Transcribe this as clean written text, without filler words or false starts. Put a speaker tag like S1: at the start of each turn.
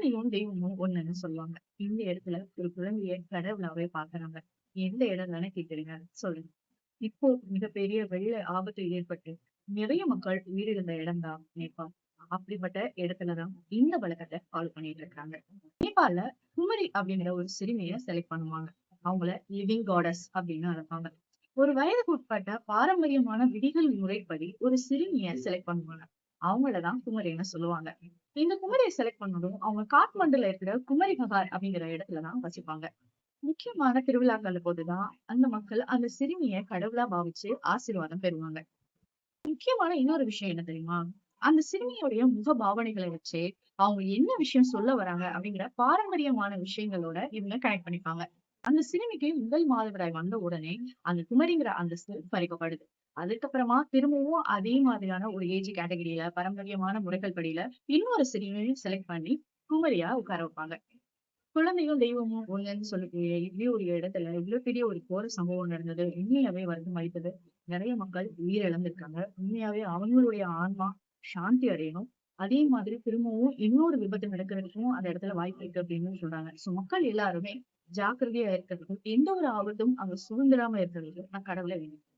S1: குழந்தையும் தெய்வமும் ஒண்ணுன்னு சொல்லுவாங்க. இந்த இடத்துல ஒரு குழந்தைய கடவுளாவே பாக்குறாங்க. எந்த இடம் தானே கேக்குறீங்க? சொல்லுங்க. இப்போ மிகப்பெரிய வெள்ள ஆபத்து ஏற்பட்டு நிறைய மக்கள் உயிரிழந்த இடம் தான் நேபாள். அப்படிப்பட்ட இடத்துலதான் இந்த வழக்கத்தை ஃபாலோ பண்ணிட்டு இருக்காங்க. நேபாள்ல குமரி அப்படிங்கிற ஒரு சிறுமியை செலக்ட் பண்ணுவாங்க. அவங்கள லிவிங் காடஸ் அப்படின்னு அழைப்பாங்க. ஒரு வயதுக்கு உட்பட்ட பாரம்பரியமான விதிகள் முறைப்படி ஒரு சிறுமியை செலக்ட் பண்ணுவாங்க. அவங்களதான் குமரின்னு சொல்லுவாங்க. இந்த குமரியை செலக்ட் பண்ணதும் அவங்க காட்மண்டுல இருக்கிற குமரி மகார் அப்படிங்கிற இடத்துலதான் வசிப்பாங்க. முக்கியமான திருவிழாக்கள் போதுதான் அந்த மக்கள் அந்த சிறுமியை கடவுளா பாவிச்சு ஆசீர்வாதம் பெறுவாங்க. முக்கியமான இன்னொரு விஷயம் என்ன தெரியுமா? அந்த சிறுமியுடைய முக பாவனைகளை வச்சே அவங்க என்ன விஷயம் சொல்ல வராங்க அப்படிங்கிற பாரம்பரியமான விஷயங்களோட இவங்க கனெக்ட் பண்ணிப்பாங்க. அந்த சிறுமிக்கு முதல் மாதவிடாய் வந்த உடனே அந்த குமரிங்கிற அந்தஸ்து பறிக்கப்படுது. அதுக்கப்புறமா திரும்பவும் அதே மாதிரியான ஒரு ஏஜ் கேட்டகரியில பாரம்பரியமான முறைகள் படியில இன்னொரு சிறுமியை செலக்ட் பண்ணி குமரியா உட்கார வைப்பாங்க. குழந்தையும் தெய்வமும் ஒண்ணுன்னு சொல்லக்கூடிய இப்படி ஒரு இடத்துல இவ்வளவு பெரிய ஒரு கோர சம்பவம் நடந்தது. உண்மையாவே வருத்தம் அளித்தது. நிறைய மக்கள் உயிரிழந்திருக்காங்க. உண்மையாவே அவங்களுடைய ஆன்மா சாந்தி அடையணும். அதே மாதிரி திரும்பவும் இன்னொரு விபத்து நடக்கிறதுக்கும் அந்த இடத்துல வாய்ப்பு இருக்கு அப்படின்னு சொல்றாங்க. சோ மக்கள் எல்லாருமே ஜாக்கிரதையா இருக்கிறதுக்கும் எந்த ஒரு ஆபத்தும் அங்க சூழ்ந்துடாம இருக்கிறதுக்கு நான் கடவுளை வேண்டிக்கிறேன்.